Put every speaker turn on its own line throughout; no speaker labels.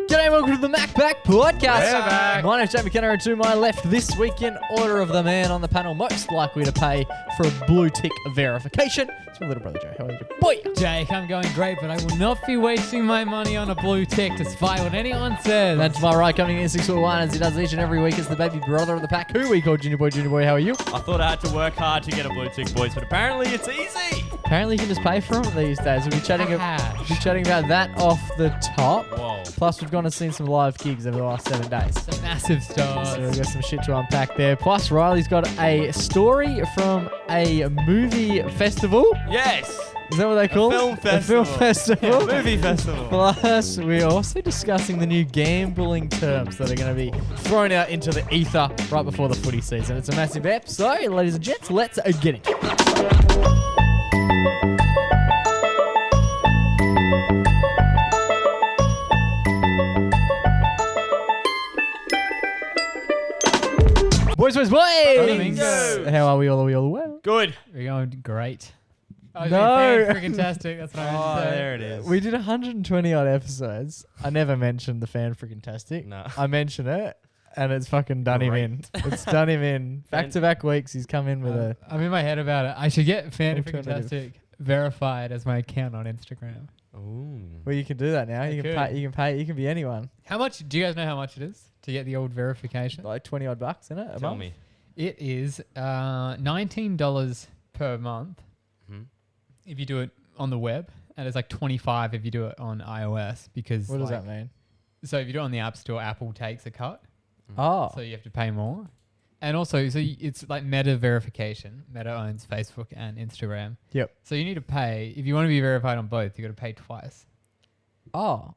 G'day, welcome to the MacPack podcast.
We're back.
My name's Jake McKenna, and to my left this week in order of the man on the panel most likely to pay for a blue tick verification. It's my little brother Joe. How are you, boy?
Jake, I'm going great, but I will not be wasting my money on a blue tick despite what anyone says.
And to my right, coming in 6'1", as he does each and every week, is the baby brother of the pack, who we call Junior Boy. Junior Boy, how are you?
I thought I had to work hard to get a blue tick, boys, but apparently it's easy.
Apparently you can just pay for them these days. We'll be chatting about that off the top.
Whoa.
Plus, we've gone and seen some live gigs over the last 7 days.
Some massive stars.
So we've got some shit to unpack there. Plus, Riley's got a story from a movie festival.
Yes.
Is that what they call
film
it?
festival.
A film festival.
Yeah, movie festival.
Plus, we're also discussing the new gambling terms that are going to be thrown out into the ether right before the footy season. It's a massive ep. So, ladies and gents, let's get it. Boys,
Flamingos.
How are we all? Are we all well?
Good.
We're going great.
No.
Freaking tastic. That's what I
Oh,
meant to say.
there it is.
We did 120 odd episodes. I never mentioned the fan freaking tastic.
No.
I mention it, and it's fucking done him in. It's done him in. Back to back weeks, he's come in with a.
I'm in my head about it. I should get Fan Freaking
Alternative.
Tastic verified as my account on Instagram.
Ooh.
Well, you can do that now.
I
You can
could.
pay. You can pay. You can be anyone.
How much? Do you guys know how much it is to get the old verification?
Like 20 odd bucks in it. A
Tell
month?
me.
It is $19 per month
Hmm?
if you do it on the web, and it's like $25 if you do it on iOS. Because
What does
like,
that mean?
So if you do it on the App Store, Apple takes a cut,
Oh,
so you have to pay more. And also, it's like Meta verification. Meta owns Facebook and Instagram.
Yep.
So you need to pay if you want to be verified on both. You got to pay twice.
oh.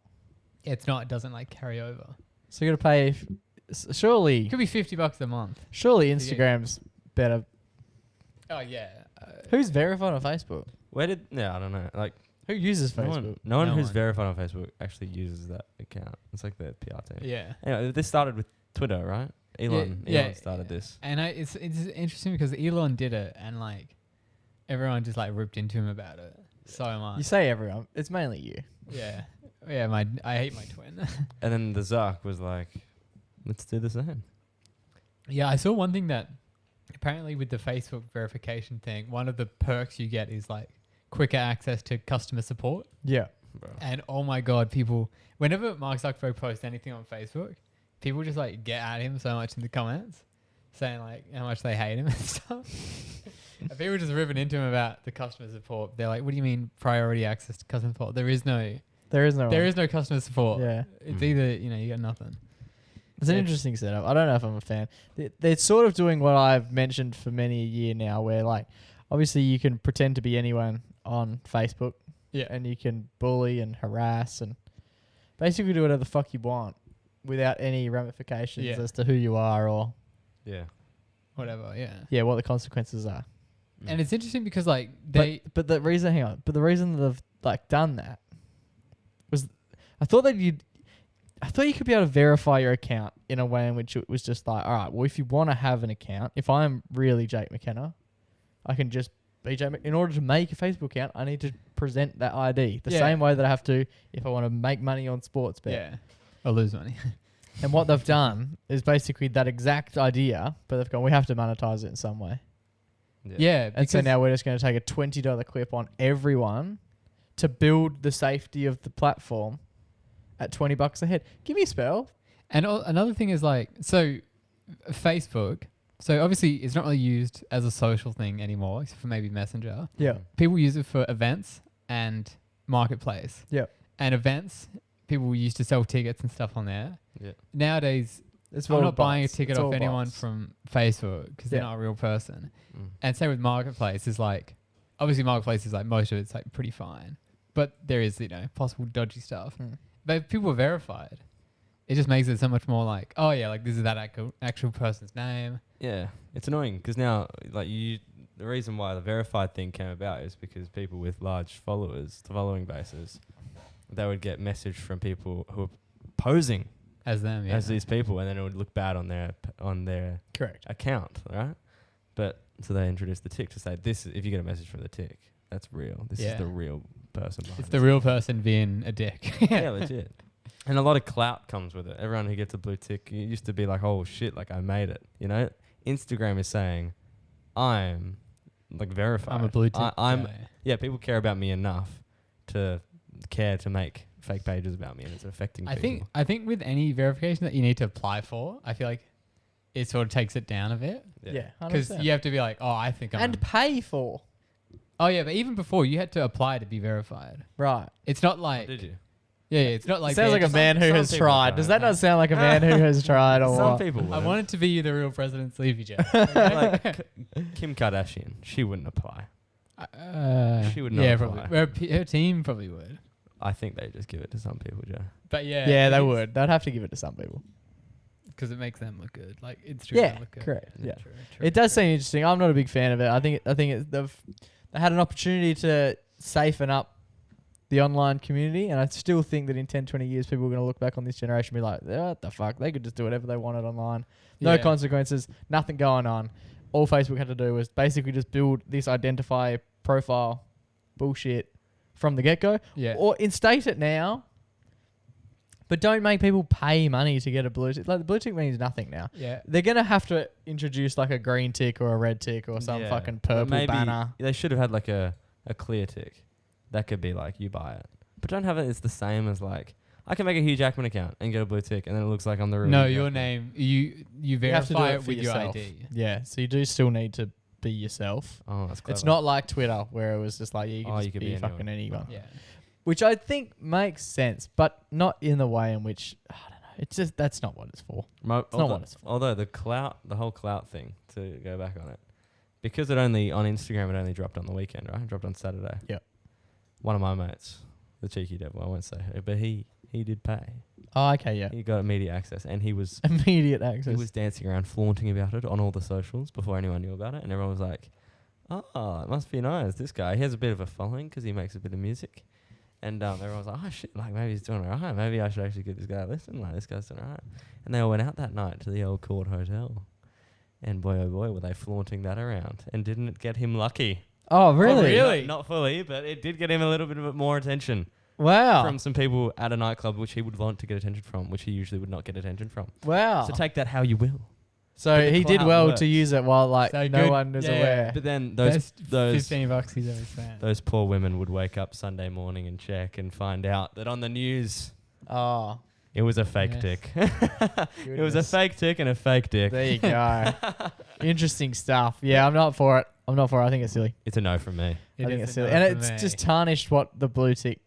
It's not. It doesn't like carry over.
So you got to pay. Surely,
It could be $50 a month.
surely Instagram's better.
Oh yeah.
Who's verified on Facebook?
Where did... Yeah, I don't know. Like,
Who uses
no
Facebook?
one
No
who's
one.
verified on Facebook actually uses that account. It's like the PR team.
Yeah.
Anyway, this started with Twitter, right? Elon started this.
And it's interesting because Elon did it, and like everyone just like ripped into him about it so much.
You say everyone. It's mainly you.
Yeah. Yeah. I hate my twin.
And then the Zuck was like, let's do the same.
Yeah, I saw one thing that apparently with the Facebook verification thing, one of the perks you get is like quicker access to customer support.
Yeah.
Bro.
And oh my God, people, whenever Mark Zuckerberg posts anything on Facebook, people just like get at him so much in the comments saying like how much they hate him and stuff. And people just ripping into him about the customer support. They're like, what do you mean priority access to customer support? There is no customer support.
Yeah.
It's either, you got nothing.
It's an interesting setup. I don't know if I'm a fan. They're sort of doing what I've mentioned for many a year now, where like, obviously you can pretend to be anyone on Facebook,
Yeah.
and you can bully and harass and basically do whatever the fuck you want without any ramifications as to who you are or
Yeah.
Whatever,
what the consequences are.
And it's interesting because like
But the reason they've like done that was I thought you could be able to verify your account in a way in which it was just like, all right, well, if you want to have an account, if I'm really Jake McKenna, I can just be Jake. In order to make a Facebook account, I need to present that ID the same way that I have to if I want to make money on sports bet.
Yeah. Or lose money.
And what they've done is basically that exact idea, but they've gone, we have to monetize it in some way.
Yeah.
And so now we're just going to take a $20 clip on everyone to build the safety of the platform at $20 a head. Give me a spell.
And another thing is like, so Facebook, so obviously it's not really used as a social thing anymore, except for maybe Messenger.
Yeah.
People use it for events and marketplace.
Yeah.
And events, people used to sell tickets and stuff on there.
Yeah.
Nowadays,
It's
I'm
all
not buying a
bots.
ticket
It's
off
all
anyone
bots.
from Facebook because they're
Yeah.
not a real person.
Mm.
And same with marketplace is like, obviously marketplace is like most of it's like pretty fine, but there is, possible dodgy stuff. But if people are verified, it just makes it so much more like, oh yeah, like this is that actual person's name.
Yeah, it's annoying because now, like the reason why the verified thing came about is because people with large following bases, they would get message from people who are posing
As them, yeah.
as these people, and then it would look bad on their
Correct.
account, right? But so they introduced the tick to say this: if you get a message from the tick, that's real. This is the real person behind
It's the real person being a dick.
Yeah, legit. And a lot of clout comes with it. Everyone who gets a blue tick, it used to be like, oh shit, like I made it. You know, Instagram is saying, I'm like verified.
I'm a blue tick
I'm
guy.
yeah. People care about me enough to care to make fake pages about me, and it's affecting people.
I think with any verification that you need to apply for, I feel like it sort of takes it down a bit
Yeah,
because
100%.
you have to be like, oh, I think I'm.
And pay for.
Oh yeah, but even before you had to apply to be verified.
Right.
It's not like.
Did you?
Yeah, it's not like.
Sounds like a man who
some
has
people
tried.
don't.
Does that not sound like a man who has tried or
Some
what?
people
I
would.
wanted to be the real president sleepy Joe.
Like Kim Kardashian, she wouldn't apply. She would not
Yeah,
apply.
probably. Her team probably would.
I think they just give it to some people, Joe.
But yeah.
Yeah,
it
they
is-
would. They'd have to give it to some people.
because it makes them look good. Like it's true.
Yeah,
look good.
correct. Yeah.
True,
It does seem interesting. I'm not a big fan of it. I think they had an opportunity to safen up the online community, and I still think that in 10, 20 years, people are going to look back on this generation and be like, what the fuck? They could just do whatever they wanted online. No
Yeah.
consequences, nothing going on. All Facebook had to do was basically just build this identify profile bullshit from the get-go.
Yeah.
Or instate it now, but don't make people pay money to get a blue tick. Like, the blue tick means nothing now.
Yeah.
They're going to have to introduce like a green tick or a red tick or some
Yeah.
fucking
But
purple
maybe
banner.
They should have had like a clear tick. That could be like, you buy it. But don't have it, it's the same as like, I can make a Hugh Jackman account and get a blue tick, and then it looks like I'm the real
No,
Hugh
your
Jackman.
name. You
have to do
verify
it
it
for
with your
yourself.
ID.
Yeah, so you do still need to be yourself.
Oh, that's clever.
It's not like Twitter where it was just like, yeah, you can
Oh,
just
you could
be
be anyone.
fucking anyone.
Yeah.
Which I think makes sense, but not in the way in which, I don't know, it's just, that's not what it's for.
Not
what it's for.
Although the whole clout thing, to go back on it, because it only, on Instagram, it only dropped on the weekend, right? It dropped on Saturday.
Yep.
One of my mates, the cheeky devil, I won't say who, but he did pay.
Oh, okay, yeah.
He got immediate access, and he was
Immediate access.
he was dancing around, flaunting about it on all the socials before anyone knew about it, and everyone was like, "Oh, it must be nice. This guy, he has a bit of a following because he makes a bit of music." And everyone was like, "Oh shit, like maybe he's doing alright. Maybe I should actually give this guy a listen. Like this guy's doing alright." And they all went out that night to the old Court Hotel, and boy oh boy, were they flaunting that around, and didn't it get him lucky?
Oh, really?
really?
Not fully, but it did get him a little bit of more attention
Wow.
from some people at a nightclub, which he would want to get attention from, which he usually would not get attention from.
Wow.
So take that how you will.
So
but the
he did
clout
well
works.
to use it while like
So
no
good.
one was
Yeah.
aware.
But then
Best
those
$15 he's ever spent.
those poor women would wake up Sunday morning and check and find out that on the news
Oh,
it was a fake
Yes.
dick. It was a
goodness.
fake dick and a fake dick.
There you go. Interesting stuff. Yeah, I'm not for it. I think it's silly.
It's a no from me.
I think
is
it's
a
silly,
no
and
for
it's
me.
just tarnished what the blue tick.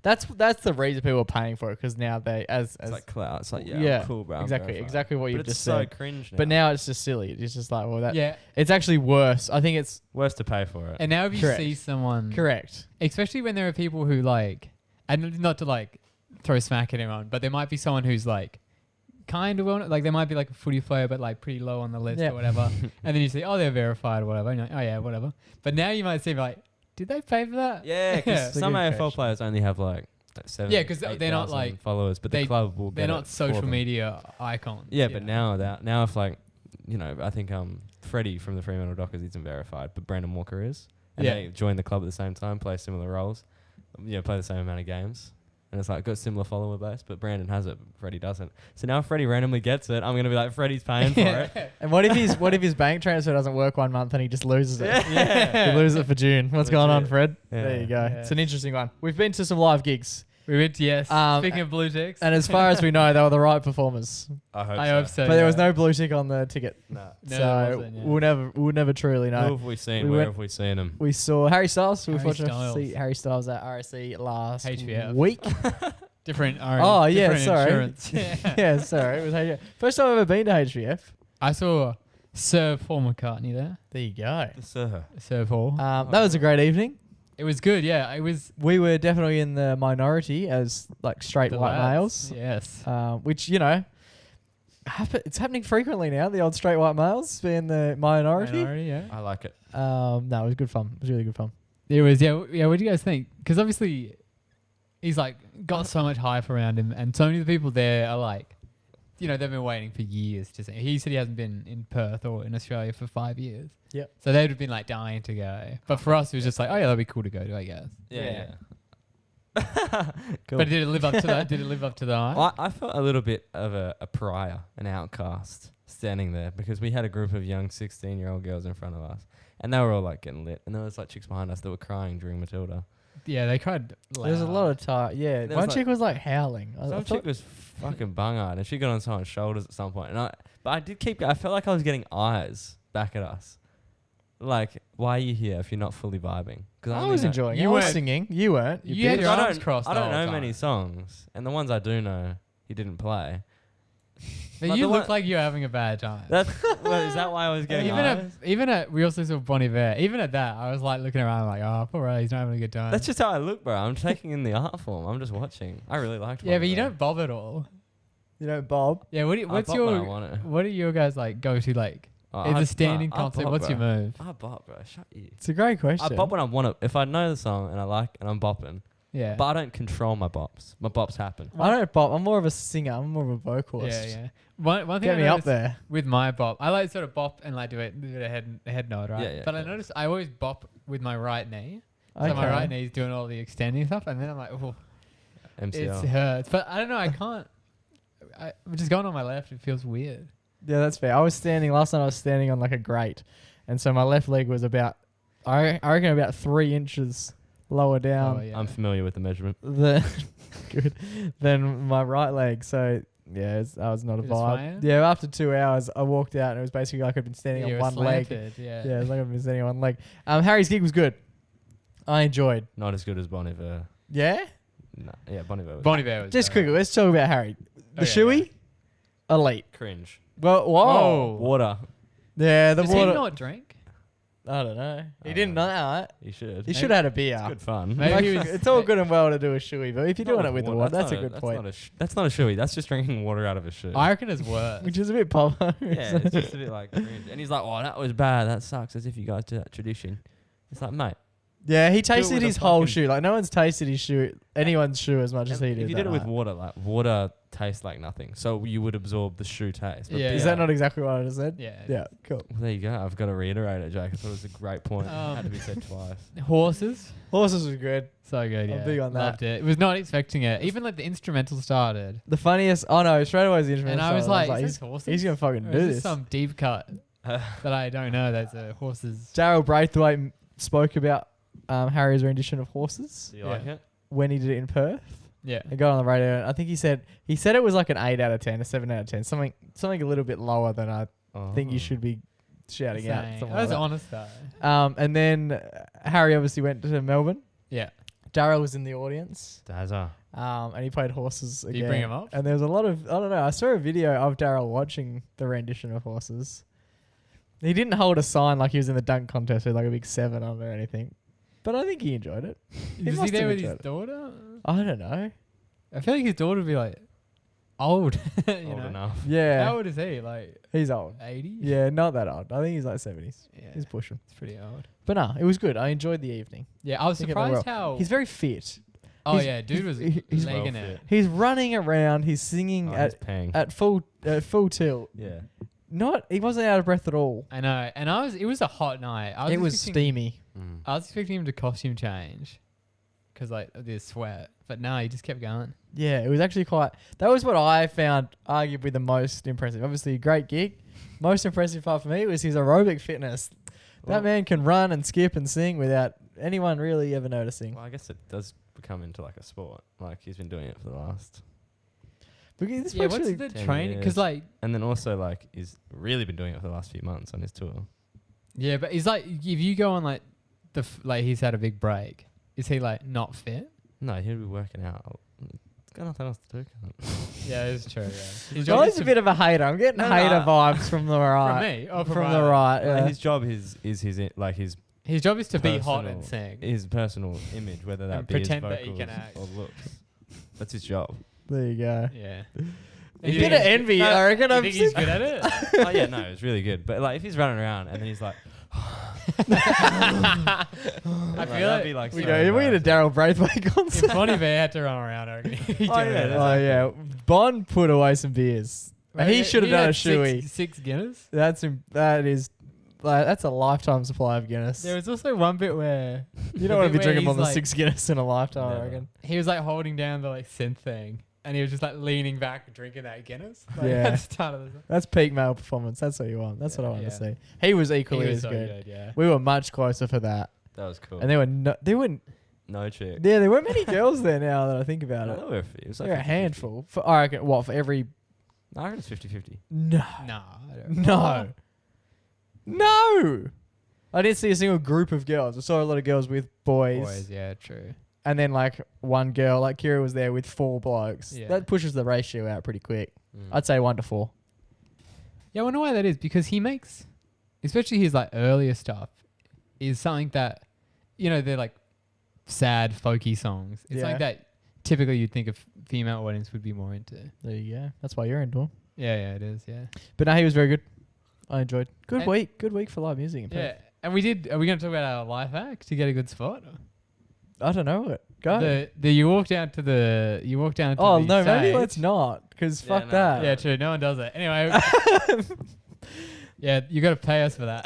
That's the reason people are paying for it, because now they as
It's like clout. It's like
yeah,
I'm cool, bro. I'm
exactly
verified.
what
But
you've
it's
just
so
said.
cringe now.
But now it's just silly. It's just like, well, that
Yeah.
it's actually worse. I think it's
worse to pay for it.
And now if you
Correct.
see someone,
correct.
especially when there are people who like, and not to like throw smack at anyone, but there might be someone who's like kind of well, like there might be like a footy player, but like pretty low on the list
Yeah.
or whatever. And then you see, oh, they're verified or whatever. And you're like, oh yeah, whatever. But now you might see like, did they pay for that?
Yeah,
Yeah.
because
It's a
some
good
AFL
question.
players only have like 7.
Yeah, 'cause they're not
8,000
like-
followers, but
they-
the club will.
They're
get
not
it for
social
them.
media icons.
Yeah,
you
but
know?
now if like, I think Freddie from the Fremantle Dockers isn't verified, but Brandon Walker is. And
Yeah.
they join the club at the same time, play similar roles, play the same amount of games. And it's like got similar follower base, but Brandon has it, but Freddie doesn't. So now if Freddie randomly gets it, I'm gonna be like, Freddie's paying for it.
And what if his bank transfer doesn't work 1 month and he just loses it?
Yeah.
He loses it for June. What's going on,
Legit.
Fred?
Yeah.
There you go.
Yeah.
It's an interesting one. We've been to some live gigs,
We went, yes.
Um,
Speaking of blue ticks.
and as far as we know, they were the right performers.
I
I hope so.
But there was
yeah.
no blue tick on the ticket,
No.
No, there
so
wasn't, yeah.
we'll never truly
Who
know.
have we seen?
We
Where
went-
have we seen him?
We saw Harry Styles. We were
Harry
fortunate to
Styles.
see Harry Styles at RSC last
HBF.
week.
Different.
Oh, yeah,
different
sorry.
insurance.
Yeah, sorry. It was HBF. First time I've ever been to HBF.
I saw Sir Paul McCartney there.
There you go.
Sir.
Sir Paul.
That was a great evening.
It was good. Yeah, it was.
We were definitely in the minority as like straight
the
white
lads.
males.
Yes.
Which it's happening frequently now. The old straight white males being the minority.
Yeah.
I like it.
No, it was good fun. It was really good fun.
It was. Yeah. Yeah. What do you guys think? Because obviously, he's like got so much hype around him, and so many of the people there are like, they've been waiting for years to see. He said he hasn't been in Perth or in Australia for 5 years.
Yep.
So they would have been like dying to go. But for us, it was just like, oh yeah, that'd be cool to go to, I guess.
Yeah.
Cool.
But did it live up to that? Did it live up to the hype?
I felt a little bit of a pariah, an outcast, standing there because we had a group of young 16-year-old girls in front of us, and they were all like getting lit, and there was like chicks behind us that were crying during Matilda.
Yeah, they cried loud.
There's a lot of yeah.
There
One
was
chick was like howling.
Some chick was fucking bung-eyed, and she got on someone's shoulders at some point, but I did keep. I felt like I was getting eyes back at us. Like, why are you here if you're not fully vibing? Because
I was enjoying it.
You
I was
weren't-
singing. You weren't.
You had
bitch.
your arms crossed
I
the
don't
whole
know
time.
many songs, and the ones I do know, he didn't play.
But
Like
you
the
look
one-
like you're having a bad time.
That's is that why I was getting eyes?
Even at we also saw Bon Iver. Even at that, I was like looking around like, oh, poor Ray, he's not having a good time.
That's just how I look, bro. I'm taking in the art form. I'm just watching. I really liked.
yeah,
Bon
but you
Iver.
don't bob at all.
You know, Bob.
Yeah,
I
what's
bop when I
your
want it.
what are your guys like go to like?
Oh,
It's
I-
a standing
I
concert.
bop,
What's
bro.
your move?
I bop, bro. Shut you.
It's a great question.
I bop when I want it. If I know the song and I like and I'm bopping,
Yeah.
but I don't control my bops. My bops happen.
I don't bop. I'm more of a singer. I'm more of a vocalist.
Yeah, yeah. One thing
Get
I
me up
noticed
there.
with my bop, I like sort of bop and like do a head nod, right?
Yeah, yeah,
but I
cool.
noticed I always bop with my right knee. So
Okay.
my right knee's doing all the extending stuff, and then I'm like, oh, it
MCL.
hurts. But I don't know. I can't. I'm just going on my left. It feels weird.
Yeah, that's fair. I was standing last night. I was standing on like a grate, and so my left leg was about, I reckon about 3 inches lower down
Oh, yeah.
I'm familiar with the measurement.
than good than my right leg. So yeah, that was not a
It was
vibe.
fine?
Yeah, after 2 hours, I walked out and it was basically like I'd been standing
You
on
were
one leg.
slanted, Yeah.
Yeah, it's like I've been standing on one leg. Harry's gig was good. I enjoyed.
Not as good as Bon Iver.
Yeah.
No, yeah, Bon Iver was
Bon Iver was
Just
better.
quickly, let's talk about Harry. The
Okay,
shoey, elite.
cringe.
Well, whoa.
Whoa.
Water.
Yeah, the
Does
water.
he not drink?
I don't know. He
I
didn't
don't
know that.
You should.
He should have had a beer.
It's good fun.
Maybe
Like,
he was-
it's all good and well to do a shoey, but if you're doing it with the water, that's a
not
good point.
That's not a shoey. That's just drinking water out of a shoe.
I reckon it's worse.
Which is a bit pop.
Yeah, it's just a bit like cringe. And he's like, "Oh, that was bad. That sucks." As if you guys do that tradition. It's like, mate,
Yeah, he
Do it
tasted
with a
his whole
fucking-
shoe. Like no one's tasted his shoe, anyone's shoe as much as he did.
if you
that
did it with
night.
water, like water tastes like nothing, so you would absorb the shoe taste. But
Yeah.
Is
beer-
that not exactly what I just said?
Yeah.
Yeah, cool.
Well, there you go. I've got to reiterate it, Jake. I thought it was a great point. It
Um,
had to be said twice.
Horses.
Horses was good.
So good,
I'm
yeah.
big on that.
Loved it. Was not expecting it. Even like the instrumental started.
The funniest. Oh no, straight away was the instrumental.
And I was
song.
like, is
he's,
this horses?
he's gonna fucking
Or
do
is
this.
some deep cut that I don't know. That's a horses.
Daryl Braithwaite spoke about Harry's rendition of Horses
Do you
Yeah.
like it?
when he did it in Perth.
Yeah.
It got on the radio. And I think he said it was like an 8 out of 10, a 7 out of 10, something a little bit lower than I think you
Oh.
should be shouting out.
Saying-
something
I was
like that.
honest though.
And then Harry obviously went to Melbourne.
Yeah.
Daryl was in the audience.
Dazza.
And he played Horses again.
Did you bring him up?
And there was a lot of, I don't know, I saw a video of Daryl watching the rendition of Horses. He didn't hold a sign like he was in the dunk contest with like a big 7 on it or anything. But I think he enjoyed it.
Was he
must
there
have
with his
enjoyed it.
daughter?
I don't know.
I feel like his daughter would be like old. you
Old
know?
enough.
Yeah.
How old is he? Like
He's old.
80?
Yeah, not that old. I think he's like 70s.
Yeah.
He's pushing.
It's pretty old.
But no, it was good. I enjoyed the evening.
Yeah, I was
think it went
surprised
well.
how.
He's very fit.
oh
he's-
yeah, dude was
he's
legging
well
it.
He's running around. He's singing
Oh, he's
at
paying.
full tilt.
Yeah.
He wasn't out of breath at all.
I know, and it was a hot night.
It was
expecting-
steamy.
Mm.
I was expecting him to costume change, because like there's sweat, but no, he just kept going.
Yeah, it was actually quite. That was what I found arguably the most impressive. Obviously, a great gig. Most impressive part for me was his aerobic fitness.
Well-
That man can run and skip and sing without anyone really ever noticing.
Well, I guess it does become into like a sport. Like he's been doing it for the last,
Because this
Yeah,
bloke's
what's
really-
the
10
training?
years.
Because like,
and then also like he's really been doing it for the last few months on his tour.
yeah, but he's like, if you go on like like he's had a big break, is he like not fit?
No, he'll be working out. He's got nothing else to do. cunt.
Yeah, it's true. Yeah, his
Johnny's a bit of a hater. I'm getting
No,
hater
no.
vibes from the
from
right.
me. Oh,
From the right.
Like,
Yeah.
his job is his like his
His job is to be hot and
personal-
sing.
his personal image, whether that
And
be his
pretend that he
vocals
can act.
or looks. That's his job.
There you go.
Yeah.
A bit of envy, I reckon.
You
I'm
think he's good at it?
Oh yeah, no, it's really good. But like if he's running around and then he's like,
I
like,
feel
that'd be
like
like
we
so
go. We need a
embarrassing.
Daryl Braithwaite concert.
if Bonnie Bear had to run around, I reckon he'd
Oh,
do
yeah,
it.
that's-
Oh yeah, Bond put away some beers. He should have done a
had
shoey.
Six Guinness.
That is like that's a lifetime supply of Guinness.
There was also one bit where
You don't want to be
where
drinking more
he's
than
like-
6 Guinness in a lifetime, I
Never.
reckon.
he was like holding down the like synth thing, and he was just like leaning back, drinking that Guinness. Like,
Yeah.
at the start of the song.
That's peak male performance. That's what you want. That's what I want
Yeah.
to see. He was
He
equally
was
as
so
good.
yeah.
We were much closer for that.
That was cool.
And there weren't
No chick.
yeah, there weren't many girls there now that I think about
No,
it.
there were a few. It was like
There were a
50-50.
handful. I reckon, what, for every...
No, I reckon it's 50-50.
No.
Nah, I don't
No. No. I didn't see a single group of girls. I saw a lot of girls with boys.
yeah, true.
And then like one girl, like Kira was there with 4 blokes.
Yeah.
That pushes the ratio out pretty quick.
Mm.
I'd say 1 to 4.
Yeah, I wonder why that is, because he makes, especially his like earlier stuff, is something that, you know, they're like sad folky songs. It's
Yeah.
like that typically you'd think a female audience would be more into.
There you go. That's why you're into him.
Yeah, it is. Yeah,
But no, he was very good. I enjoyed. Good
And-
week. Good week for live music. in
yeah.
Perth.
And we did. Are we going to talk about our life hack to get a good spot?
I don't know it. Go.
You walk down to the.
Oh
the
no, maybe
stage.
let's not. Because
Yeah,
fuck
no,
that.
Yeah, true. No one does it. Anyway. Yeah, you got to pay us for that.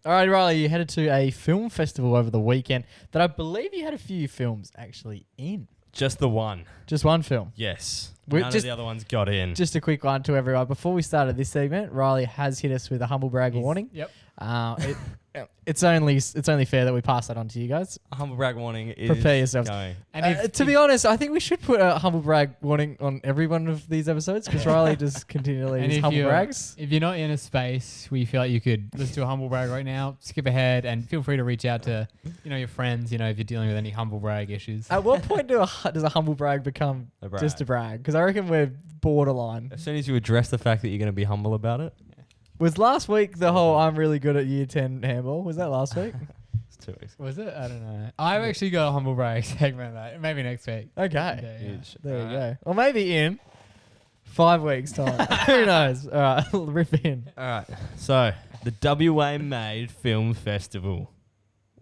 All right, Riley, you headed to a film festival over the weekend that I believe you had a few films actually in.
Just the one.
Just one film.
Yes.
We're
None
just-
of the other ones got in.
Just a quick one to everyone. Before we started this segment, Riley has hit us with a humble brag warning.
Yep.
It's only fair that we pass that on to you guys.
A humble brag warning is
Prepare yourselves.
going.
And
To be honest, I think we should put a humble brag warning on every one of these episodes because Riley just continually
And
is
if
humble
you're-
brags.
If you're not in a space where you feel like you could listen to a humble brag right now, skip ahead and feel free to reach out to, your friends, if you're dealing with any humble brag issues.
At what point does a humble brag become
A brag.
just a brag? Because I reckon we're borderline.
As soon as you address the fact that you're going to be humble about it,
Was last week the whole I'm really good at year 10 handball? Was that last week?
it's 2 weeks.
Was it? I don't know. I've actually got a humble brag segment that maybe next week.
Okay.
Yeah.
Huge.
There you
Alright.
go. Or maybe in 5 weeks' time. Who knows? All right, rip in.
All right. So, the WA Made Film Festival.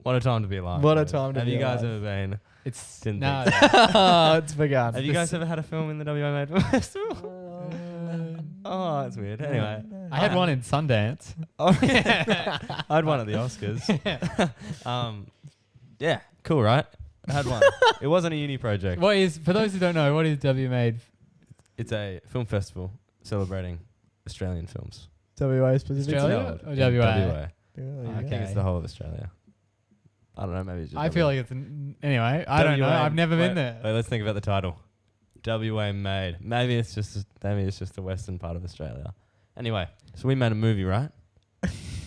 What a time to be alive.
What a
boys.
time to
Have
be
you guys
alive.
ever been?
It's
Didn't
no.
think
Oh, it's begun.
Have you guys ever had a film in the WA Made Film Festival? Oh, that's weird. Anyway.
I had one in Sundance.
Oh, I had one at the Oscars. Yeah, cool, right? I had one. It wasn't a uni project.
What is, for those who don't know, what is W Made?
It's a film festival celebrating Australian films.
WA specifically?
Australia?
Held
or
in
WA?
Yeah,
I think it's the whole of Australia. I don't know, maybe it's just
I feel
WA.
like it's anyway. I don't know. I've never been there.
Wait, let's think about the title. WA Made. Maybe it's just the western part of Australia. Anyway, so we made a movie, right?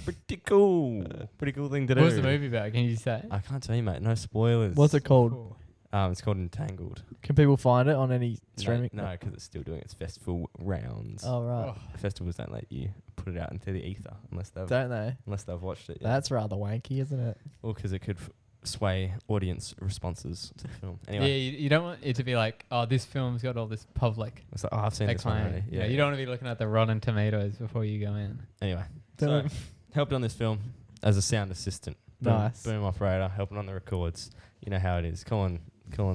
Pretty cool. Pretty cool thing to do.
What was the movie about? Can you say?
I can't tell you, mate. No spoilers.
What's it called?
Cool.
It's called Entangled.
Can people find it on any streaming?
No, because it's still doing its festival rounds.
Oh, right.
Oh.
Festivals don't let you put it out into the ether unless they've
Don't they?
watched it. Yeah.
That's rather wanky, isn't it?
Well, because it could sway audience responses to the film.
Yeah,
Anyway,
you don't want it to be like, oh, this film's got all this public
it's like, oh, I've seen this one
acclaim.
already.
Yeah, you don't want to be looking at the Rotten Tomatoes before you go in.
Anyway,
Don't-
so helped on this film as a sound assistant. Boom,
Nice.
Boom operator, helping on the records. You know how it is. Calling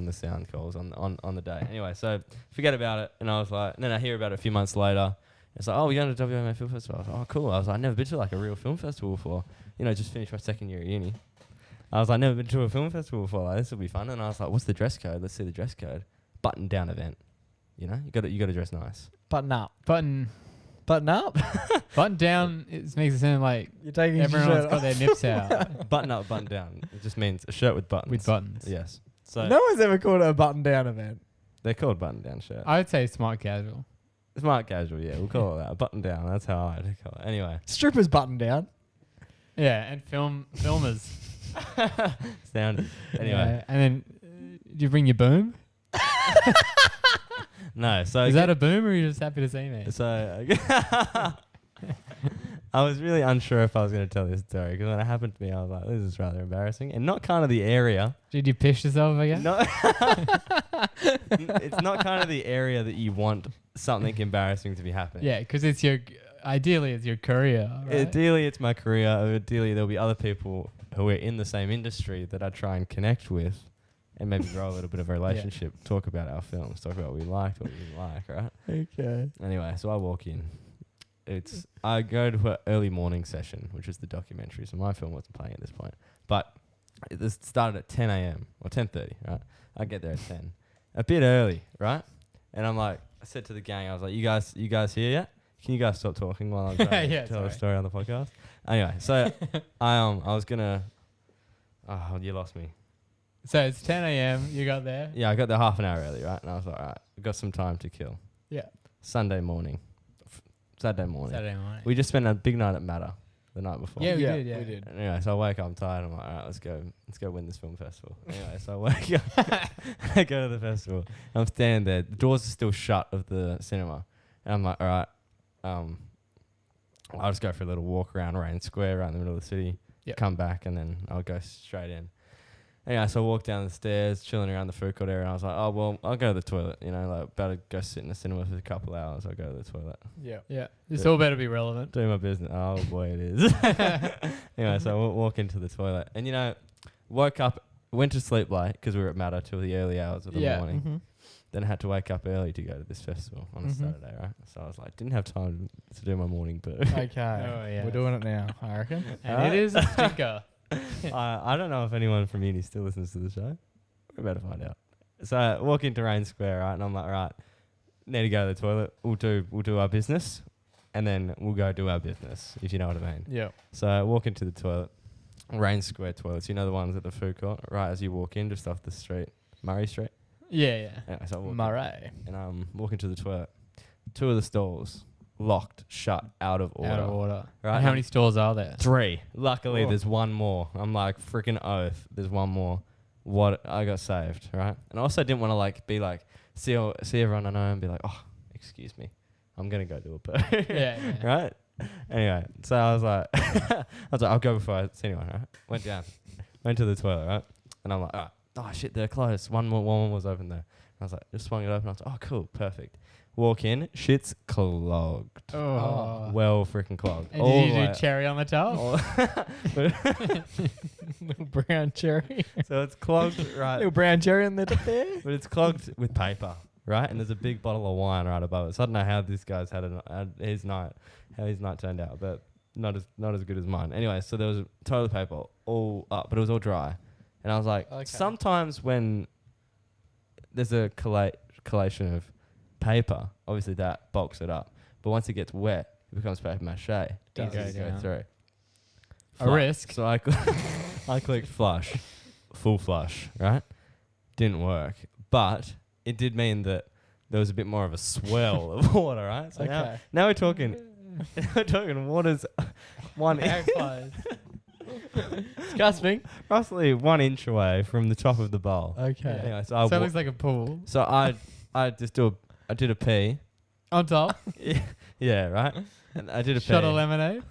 the sound calls on the day. Anyway, so forget about it. And I was like, and then I hear about it a few months later. It's like, oh, we're going to WMA Film Festival. I was like, oh, cool. I was like, I've never been to like a real film festival before. Just finished my second year at uni. I was like, never been to a film festival before. Like, this will be fun. And I was like, what's the dress code? Let's see the dress code. Button down event. You got to dress nice.
Button up.
Button
Up?
down, it makes it sound like
You're taking your
everyone's
shirt
got
off.
their nips out
Button up, button down. It just means a shirt with buttons.
with buttons.
Yes. So
No one's ever called it a button down event.
they're called button down shirts.
I would say smart casual.
Smart casual, yeah. We'll call it that. Button down. That's how I'd call it. Anyway.
Strippers button down.
Yeah, and filmers.
Sounded. Anyway.
Yeah, and then do you bring your boom?
No. So
Is that a boom or are you just happy to see me?
So I was really unsure if I was going to tell this story because when it happened to me, I was like, "This is rather embarrassing," and not kind of the area.
Did you piss yourself again?
No, it's not kind of the area that you want something embarrassing to be happening.
Yeah, because ideally it's your career. Right?
Ideally, it's my career. Ideally, there'll be other people who are in the same industry that I try and connect with and maybe grow a little bit of a relationship. Talk about our films. Talk about what we liked, what we didn't like. Right.
Okay.
Anyway, so I walk in. I go to an early morning session, which is the documentary. So my film wasn't playing at this point, but it started at 10 a.m. or 10:30. Right. I get there at 10, a bit early. Right. And I'm like, I said to the gang, I was like, you guys here yet? Can you guys stop talking while I'm trying to tell a story on the podcast? Anyway, so I was gonna. Oh, you lost me.
So it's 10 a.m. You got there.
Yeah, I got there half an hour early, right? And I was like, all right, we've got some time to kill.
Yeah.
Saturday morning.
Saturday morning.
We just spent a big night at Matter the night before.
Yeah, we did.
We did.
Anyway, so I wake up, I'm tired. I'm like, all right, let's go win this film festival. Anyway, so I wake up, I go to the festival. I'm standing there. The doors are still shut of the cinema, and I'm like, all right, I'll just go for a little walk around Rain Square, around the middle of the city.
Yep.
Come back, and then I'll go straight in. Anyway, so I walked down the stairs, chilling around the food court area, and I was like, oh, well, I'll go to the toilet, like about to go sit in the cinema for a couple hours. I'll go to the toilet.
Yeah.
Yeah. This all better be relevant.
Do my business. Oh, boy, it is. Anyway, so I walk into the toilet, and, woke up, went to sleep late because we were at Matter till the early hours of the morning.
Mm-hmm.
Then I had to wake up early to go to this festival on a Saturday, right? So I was like, didn't have time to do my morning poo.
Okay.
Oh, yeah.
We're doing it now, I reckon.
And it is a stinker.
I don't know if anyone from uni still listens to the show. We're about to find out. So I walk into Rain Square, right? And I'm like, right, need to go to the toilet. We'll do our business, and then we'll go do our business, if you know what I mean.
Yeah.
So I walk into the toilet, Rain Square toilets. You know the ones at the food court, right as you walk in, just off the street, Murray Street.
Yeah.
Anyway, so I walk in,
Murray.
and I'm walking to the toilet. 2 of the stalls locked, shut, out of order.
Out of order.
Right?
And how many stores are there?
3. Luckily,
Oh.
there's one more. I'm like, freaking oath. There's one more. What? I got saved, right? And I also didn't want to be see everyone I know and be like, oh, excuse me, I'm gonna go do a poo.
Yeah.
Right? Anyway, so I was like, I'll go before I see anyone, right? Went down, went to the toilet, right? And I'm like, oh shit, they're closed. One more was open there. I was like, just swung it open. I was like, oh, cool, perfect. Walk in, shit's clogged.
Oh.
Well freaking clogged.
And did you do cherry on the top?
Little brown cherry.
So it's clogged, right?
Little brown cherry in the top there.
But it's clogged with paper, right? And there's a big bottle of wine right above it. So I don't know how this guy's had his night turned out, but not as good as mine. Anyway, so there was toilet paper all up, but it was all dry. And I was like, sometimes when there's a collation of paper, obviously that bulks it up. But once it gets wet, it becomes paper mache. Doesn't go through.
A risk.
So I clicked flush, full flush, right? Didn't work. But it did mean that there was a bit more of a swell of water, right? So now we're talking water's 1 inch.
Disgusting.
Roughly 1 inch away from the top of the bowl.
Okay.
Anyway, so
it looks like a pool.
So I did a pee.
On top.
Yeah, right? And I did a pee.
Shot of lemonade.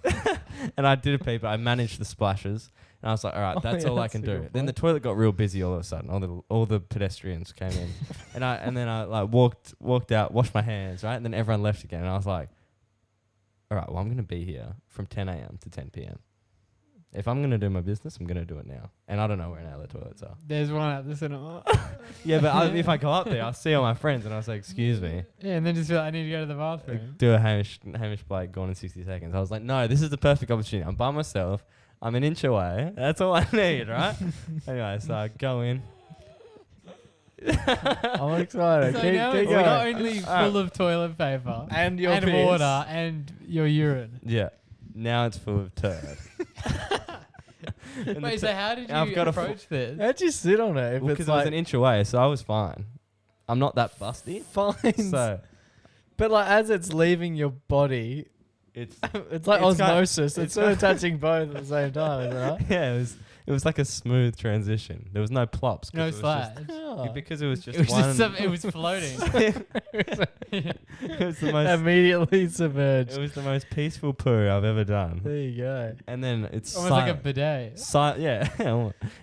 And I did a pee, but I managed the splashes. And I was like, all right, that's all I can do. Then the toilet got real busy all of a sudden. All the pedestrians came in. and then I walked out, washed my hands, right? And then everyone left again. And I was like, all right, well, I'm going to be here from 10 a.m. to 10 p.m. If I'm going to do my business, I'm going to do it now. And I don't know where now the toilets are.
There's one at the cinema.
Yeah, but if I go up there, I'll see all my friends and I'll say, excuse me.
Yeah, and then just feel like I need to go to the bathroom.
Do a Hamish Blake Gone in 60 seconds. I was like, no, this is the perfect opportunity. I'm by myself. I'm an inch away. That's all I need, right? Anyway, so I go in.
I'm excited.
So
keep
now
keep
it's
going.
not only full of toilet paper
And your
and
piss.
water and your urine.
Yeah. Now it's full of turd.
Wait, so how did
I've
you
got a
approach this?
How'd you sit on it? If
Because
it's
it was an inch away, so I was fine. I'm not that busty.
fine.
So
But as it's leaving your body,
it's
it's like
It's
osmosis. It's sort of
kind-
touching both at the same time, isn't it? Right?
yeah, it was like a smooth transition. There was no plops. 'cause
No
it was
slash.
Oh.
because it was just
It was,
one.
it was floating.
It was the most.
Immediately submerged.
It was the most peaceful poo I've ever done.
There you go.
And then it's
Almost like a bidet.